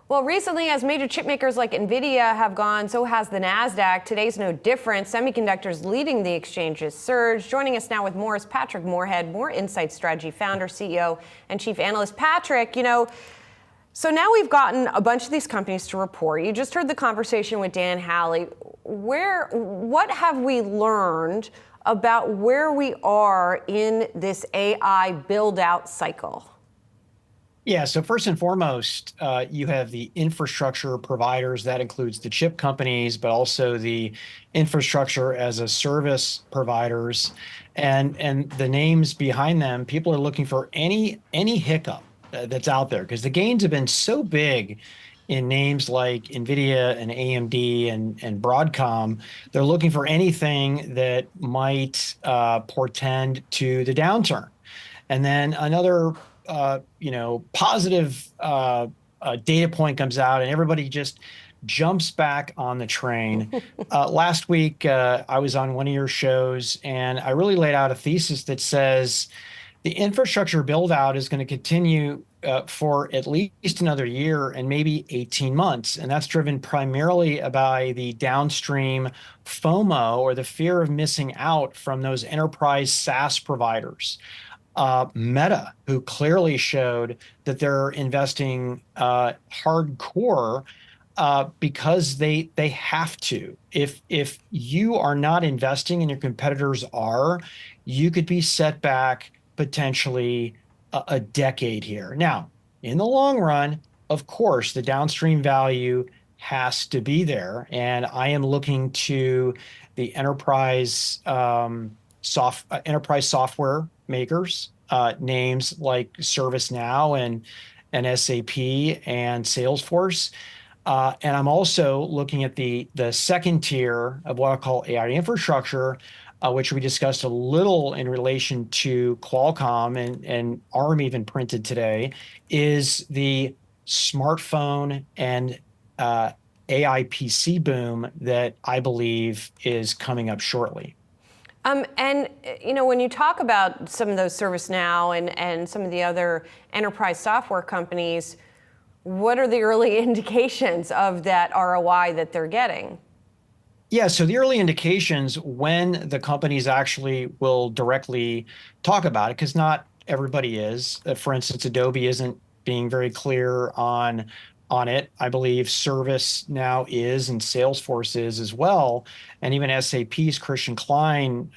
Well, recently, as major chip makers like Nvidia have gone, so has the Nasdaq. Today's no different. Semiconductors leading the exchange's surge. Joining us now with more is Patrick Moorhead, Moor Insights Strategy Founder, CEO, and Chief Analyst. Patrick, so now we've gotten a bunch of these companies to report. You just heard the conversation with Dan Halley. What have we learned about where we are in this AI build-out cycle? Yeah, so first and foremost, you have the infrastructure providers. That includes the chip companies, but also the infrastructure as a service providers, and the names behind them. People are looking for any hiccup that's out there because the gains have been so big in names like Nvidia and AMD and Broadcom. They're looking for anything that might portend to the downturn. And then another positive data point comes out and everybody just jumps back on the train. Last week, I was on one of your shows and I really laid out a thesis that says the infrastructure build out is going to continue for at least another year and maybe 18 months. And that's driven primarily by the downstream FOMO, or the fear of missing out from those enterprise SaaS providers. Meta, who clearly showed that they're investing hardcore because they have to. If you are not investing and your competitors are, you could be set back potentially a decade here. Now, in the long run, of course, the downstream value has to be there, and I am looking to the enterprise software makers, names like ServiceNow and SAP and Salesforce. And I'm also looking at the second tier of what I call AI infrastructure, which we discussed a little in relation to Qualcomm, and ARM even printed today, is the smartphone and AI PC boom that I believe is coming up shortly. And when you talk about some of those ServiceNow and some of the other enterprise software companies, what are the early indications of that ROI that they're getting? Yeah, so the early indications, when the companies actually will directly talk about it, because not everybody is. For instance, Adobe isn't being very clear on it. I believe ServiceNow is, and Salesforce is as well. And even SAP's Christian Klein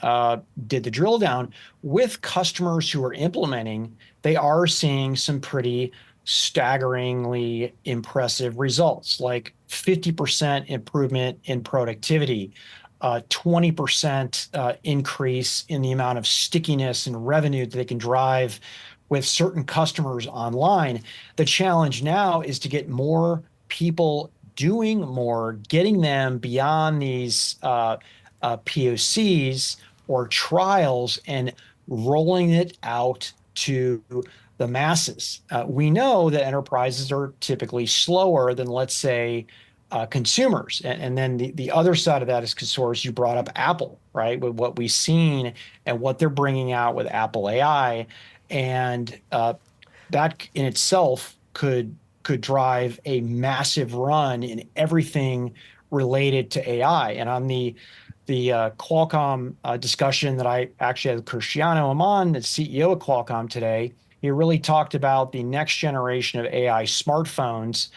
did the drill down with customers who are implementing. They are seeing some pretty staggeringly impressive results, like 50% improvement in productivity, 20% increase in the amount of stickiness and revenue that they can drive with certain customers online. The challenge now is to get more people doing more, getting them beyond these POCs or trials and rolling it out to the masses. We know that enterprises are typically slower than, let's say, consumers. And then the other side of that is, because you brought up Apple, right? With what we've seen and what they're bringing out with Apple AI. And that in itself could drive a massive run in everything related to AI. And on the Qualcomm discussion that I actually had with Cristiano Amon, the CEO of Qualcomm today, he really talked about the next generation of AI smartphones.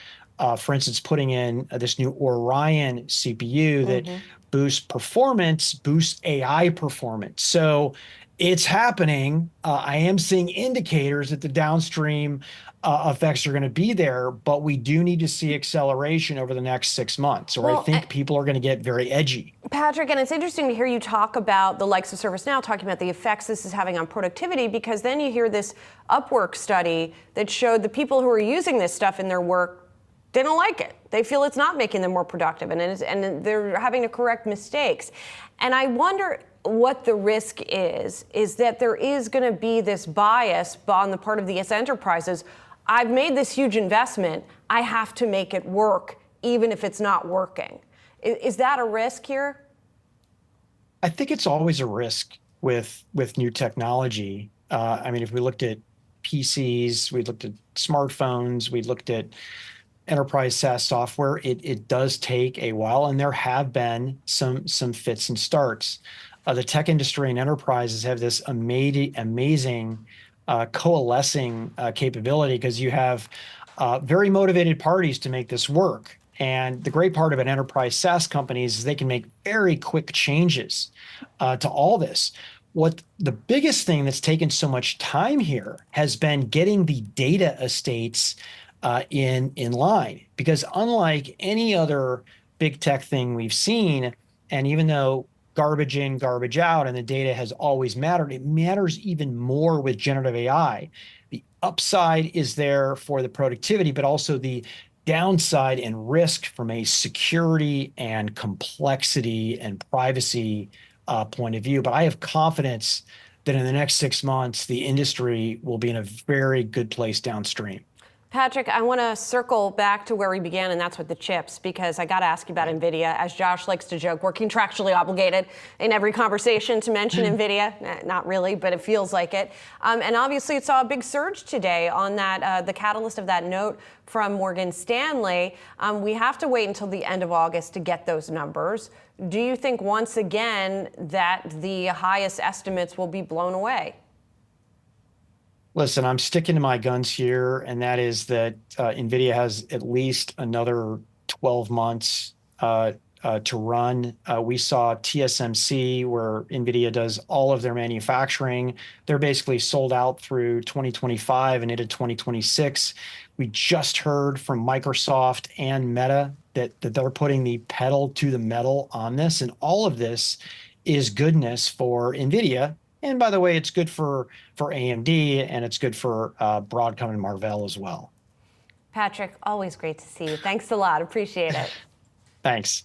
For instance, putting in this new Orion CPU that boosts performance, boosts AI performance. So it's happening. I am seeing indicators that the downstream effects are going to be there, but we do need to see acceleration over the next 6 months, or I think people are going to get very edgy. Patrick, and it's interesting to hear you talk about the likes of ServiceNow talking about the effects this is having on productivity, because then you hear this Upwork study that showed the people who are using this stuff in their work didn't like it. They feel it's not making them more productive, and they're having to correct mistakes. And I wonder what the risk is that there is going to be this bias on the part of these enterprises. I've made this huge investment. I have to make it work, even if it's not working. Is that a risk here? I think it's always a risk with new technology. I mean, if we looked at PCs, we looked at smartphones, we looked at enterprise SaaS software, it does take a while, and there have been some fits and starts. The tech industry and enterprises have this amazing coalescing capability, because you have very motivated parties to make this work. And the great part about enterprise SaaS companies is they can make very quick changes to all this. What the biggest thing that's taken so much time here has been getting the data estates in line, because unlike any other big tech thing we've seen, and even though garbage in, garbage out, and the data has always mattered, it matters even more with generative AI. The upside is there for the productivity, but also the downside and risk from a security and complexity and privacy point of view. But I have confidence that in the next 6 months, the industry will be in a very good place downstream. Patrick, I want to circle back to where we began, and that's with the chips, because I got to ask you about NVIDIA. As Josh likes to joke, we're contractually obligated in every conversation to mention NVIDIA. Not really, but it feels like it. And obviously, it saw a big surge today on that, the catalyst of that note from Morgan Stanley. We have to wait until the end of August to get those numbers. Do you think, once again, that the highest estimates will be blown away? Listen, I'm sticking to my guns here, and that is that NVIDIA has at least another 12 months to run. We saw TSMC, where NVIDIA does all of their manufacturing. They're basically sold out through 2025 and into 2026. We just heard from Microsoft and Meta that they're putting the pedal to the metal on this, and all of this is goodness for NVIDIA. And by the way, it's good for AMD, and it's good for Broadcom and Marvell as well. Patrick, always great to see you. Thanks a lot. Appreciate it. Thanks.